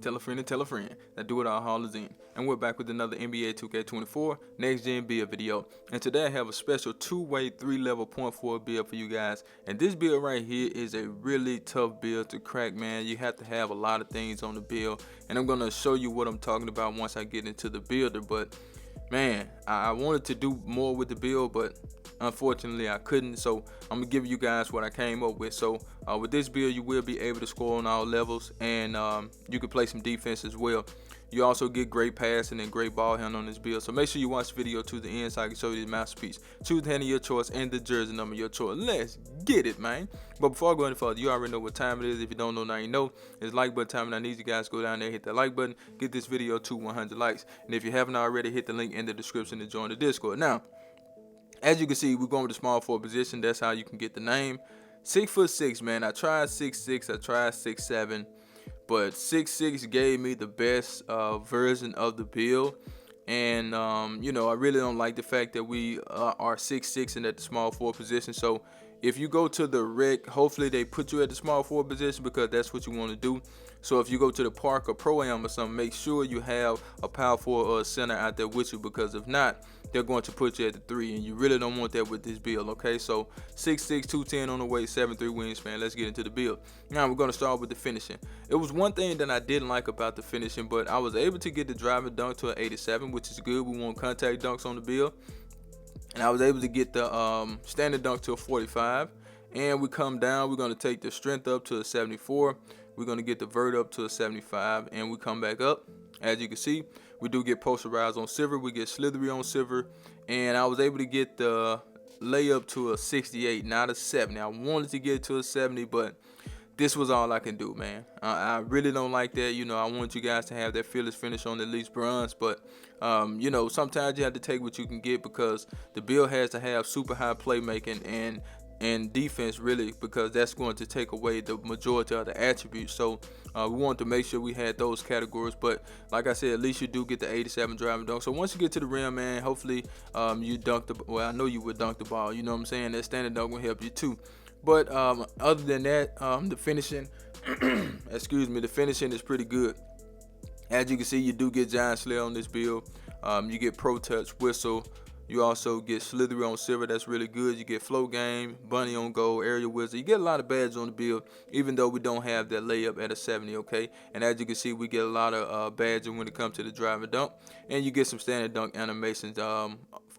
Tell a friend and tell a friend that Do It All Hall is in. And we're back with another NBA 2K24 Next Gen build video. And today I have a special 2-way 3-level point forward build for you guys. And this build right here is a really tough build to crack, man. You have to have a lot of things on the build. And I'm going to show you what I'm talking about once I get into the builder. But man, I wanted to do more with the build, but unfortunately I couldn't. So I'm gonna give you guys what I came up with. So with this build, you will be able to score on all levels, and you can play some defense as well. You also get great passing and great ball handling on this build. So make sure you watch the video to the end so I can show you the masterpiece. Choose the hand of your choice and the jersey number of your choice. Let's get it, man. But before I go any further, you already know what time it is. If you don't know, now you know. It's like button time, and I need you guys to go down there, hit that like button, get this video to 100 likes. And if you haven't already, hit the link in the description to join the Discord. Now, as you can see, we're going with the small forward position. That's how you can get the name. 6'6", man. I tried 6'6", I tried 6'7", but 6'6" gave me the best version of the build. And you know, I really don't like the fact that we are 6'6" and at the small forward position. So if you go to the rec, hopefully they put you at the small forward position, because that's what you want to do. So if you go to the park or pro-am or something, make sure you have a power forward or a center out there with you, because if not, they're going to put you at the 3, and you really don't want that with this build. Okay, so 6'6", 210 on the way, 7'3" wingspan. Let's get into the build. Now we're going to start with the finishing. It was one thing that I didn't like about the finishing, but I was able to get the driving dunk to an 87, which is good. We want contact dunks on the build. And I was able to get the standard dunk to a 45. And we come down, we're going to take the strength up to a 74. We're going to get the vert up to a 75, and we come back up. As you can see, we do get posterized on silver, we get slithery on silver, and I was able to get the layup to a 68, not a 70. I wanted to get it to a 70, but this was all I can do, man. I really don't like that. You know, I want you guys to have that fearless finish on at least bronze, but you know, sometimes you have to take what you can get, because the build has to have super high playmaking and defense, really, because that's going to take away the majority of the attributes. So we want to make sure we had those categories. But like I said, at least you do get the 87 driving dunk. So once you get to the rim, man, hopefully you dunk the, well, I know you would dunk the ball, you know what I'm saying? That standard dunk will help you too. But other than that, the finishing excuse me, the finishing is pretty good. As you can see, you do get giant slayer on this build. You get pro touch, whistle. You also get slithery on silver. That's really good. You get flow game, bunny on gold, aerial wizard. You get a lot of badges on the build, even though we don't have that layup at a 70. Okay, and as you can see, we get a lot of badges when it comes to the driving dunk, and you get some standard dunk animations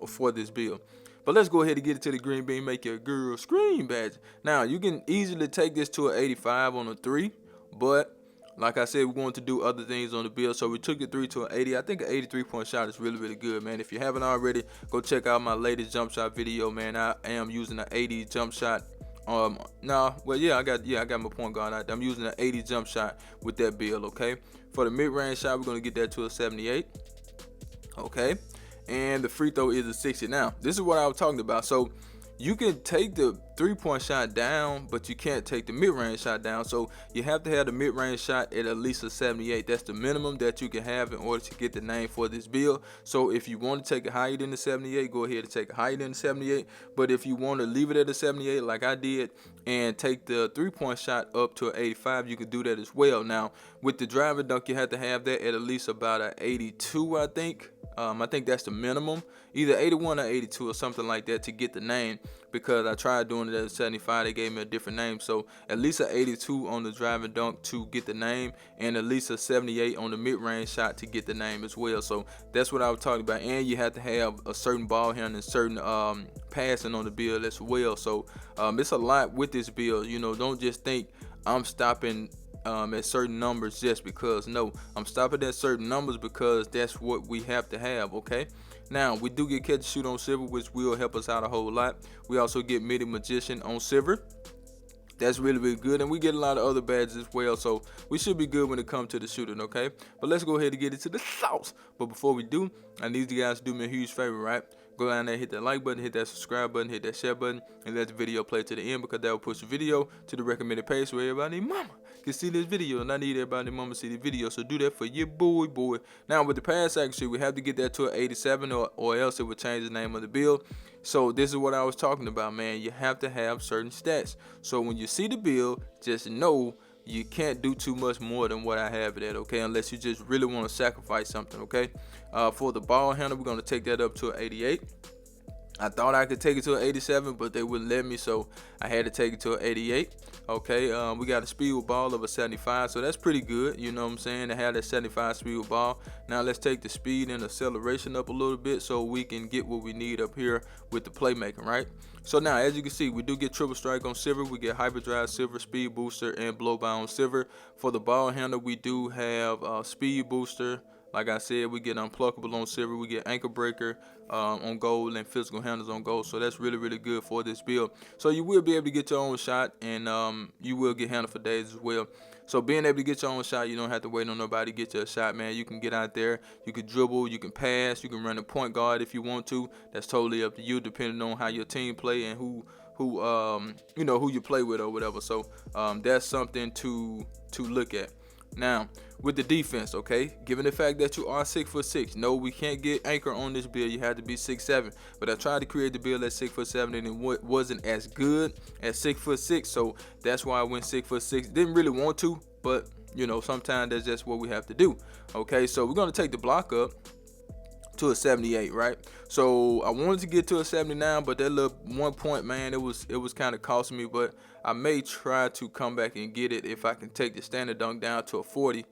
for this build. But let's go ahead and get it to the green bean, make your girl scream badge. Now, you can easily take this to an 85 on a 3, but like I said, we're going to do other things on the build. So we took the 3 to an 80. I think an 83-point shot is really, really good, man. If you haven't already, go check out my latest jump shot video, man. I am using an 80 jump shot. I got my point guard out there. I'm using an 80 jump shot with that build, okay? For the mid-range shot, we're going to get that to a 78. Okay? And the free throw is a 60. Now, this is what I was talking about. So you can take the 3-point shot down, but you can't take the mid-range shot down. So you have to have the mid-range shot at least a 78. That's the minimum that you can have in order to get the name for this build. So if you want to take it higher than the 78, go ahead and take it higher than the 78. But if you want to leave it at a 78 like I did and take the 3-point shot up to an 85, you can do that as well. Now, with the driving dunk, you have to have that at least about an 82, I think. I think that's the minimum, either 81 or 82 or something like that to get the name, because I tried doing it at 75. They gave me a different name. So at least an 82 on the driving dunk to get the name, and at least a 78 on the mid-range shot to get the name as well. So that's what I was talking about. And you have to have a certain ball handling and certain passing on the build as well. So it's a lot with this build. You know, don't just think I'm stopping at certain numbers just because. No, I'm stopping at certain numbers because that's what we have to have. Okay, now we do get catch and shoot on silver, which will help us out a whole lot. We also get midi magician on silver. That's really, really good, and we get a lot of other badges as well, so we should be good when it comes to the shooting. Okay, but let's go ahead and get into the sauce. But before we do, I need you guys to do me a huge favor, right? Go down there, hit that like button, hit that subscribe button, hit that share button, and let the video play to the end, because that will push the video to the recommended page so everybody mama can see this video, and I need everybody mama to see the video. So do that for your boy. Now with the pass accuracy, we have to get that to an 87, or else it would change the name of the build. So this is what I was talking about, man. You have to have certain stats. So when you see the build, just know you can't do too much more than what I have it at, okay, unless you just really want to sacrifice something, okay. For the ball handle, we're going to take that up to an 88. I thought I could take it to an 87, but they wouldn't let me, so I had to take it to an 88. Okay, we got a speed with ball of a 75, so that's pretty good. You know what I'm saying? To have that 75 speed with ball. Now let's take the speed and acceleration up a little bit so we can get what we need up here with the playmaking, right? So now, as you can see, we do get triple strike on silver. We get hyperdrive silver, speed booster, and blow by on silver. For the ball handler, we do have speed booster. Like I said, we get unpluckable on silver, we get ankle breaker on gold, and physical handles on gold. So that's really, really good for this build. So you will be able to get your own shot, and you will get handled for days as well. So being able to get your own shot, you don't have to wait on nobody to get you a shot, man. You can get out there, you can dribble, you can pass, you can run a point guard if you want to. That's totally up to you, depending on how your team play and who you know, who you play with or whatever. So that's something to look at. Now, with the defense, okay, given the fact that you are 6'6", no, we can't get anchor on this build. You have to be 6'7". But I tried to create the build at 6'7", and it wasn't as good as 6'6", so that's why I went 6'6". Didn't really want to, but you know, sometimes that's just what we have to do. Okay, so we're gonna take the block up to a 78, right? So I wanted to get to a 79, but that little 1 point, man, it was kind of costing me. But I may try to come back and get it if I can take the standard dunk down to a 40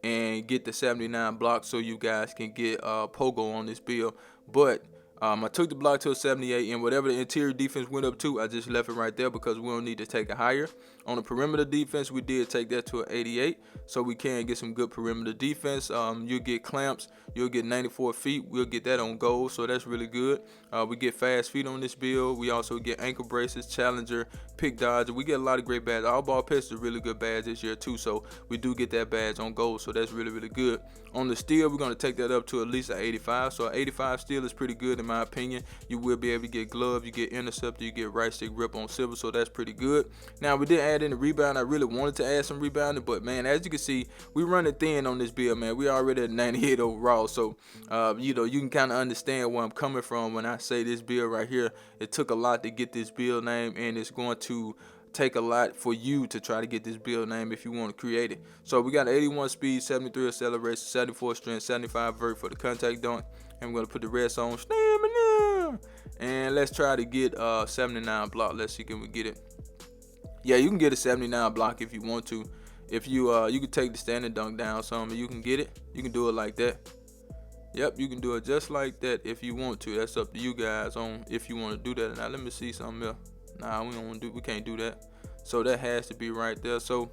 and get the 79 block, so you guys can get pogo on this build. But I took the block to a 78, and whatever the interior defense went up to, I just left it right there because we don't need to take it higher. On the perimeter defense, we did take that to an 88, so we can get some good perimeter defense. You'll get clamps, you'll get 94 feet, we'll get that on gold, so that's really good. We get fast feet on this build. We also get ankle braces, challenger, pick dodger. We get a lot of great badges. Our ball pitch is a really good badge this year too, so we do get that badge on gold, so that's really, really good. On the steel, we're going to take that up to at least an 85, so an 85 steel is pretty good in my opinion. You will be able to get gloves, you get interceptor, you get right stick grip on silver, so that's pretty good. Now, we did add in the rebound. I really wanted to add some rebounding, but man, as you can see, we running thin on this build, man. We already at 98 overall, so you know, you can kind of understand where I'm coming from when I say this build right here. It took a lot to get this build name, and it's going to take a lot for you to try to get this build name if you want to create it. So we got 81 speed, 73 acceleration, 74 strength, 75 vert for the contact dunk, and we're gonna put the rest on stamina. And let's try to get 79 block. Let's see, can we get it? Yeah, you can get a 79 block if you want to. If you you can take the standing dunk down some, and you can get it. You can do it like that. Yep, you can do it just like that if you want to. That's up to you guys on if you want to do that. Now let me see something else. Nah, we can't do that. So that has to be right there. So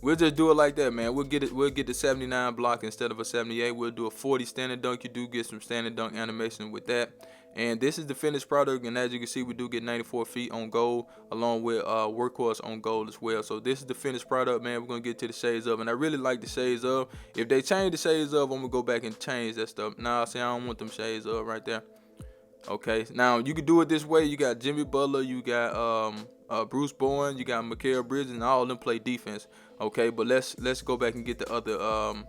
we'll just do it like that, man. We'll get the 79 block instead of a 78. We'll do a 40 standing dunk. You do get some standing dunk animation with that. And this is the finished product, and as you can see, we do get 94 feet on gold along with workhorse on gold as well. So this is the finished product, man. We're gonna get to the shades of, and I really like the shades of. If they change the shades of, I'm gonna go back and change that stuff. Nah, see, I don't want them shades of right there. Okay, now you can do it this way. You got Jimmy Butler, you got Bruce Bowen, you got Mikal Bridges, and all of them play defense. Okay, but let's go back and get the other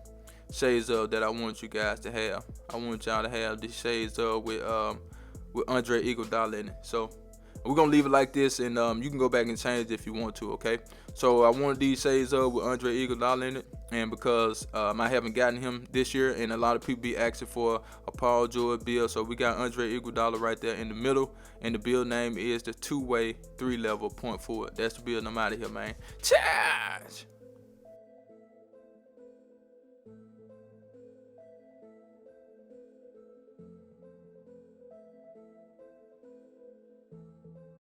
shades of that I want you guys to have. I want y'all to have the shades of with Andre Iguodala in it. So we're gonna leave it like this, and you can go back and change it if you want to. Okay, so I wanted these shades with Andre Iguodala in it, and because I haven't gotten him this year, and a lot of people be asking for a Paul George build, so we got Andre Iguodala right there in the middle, and the build name is the two-way 3-level point forward. That's the build. I'm out of here, man. Charge.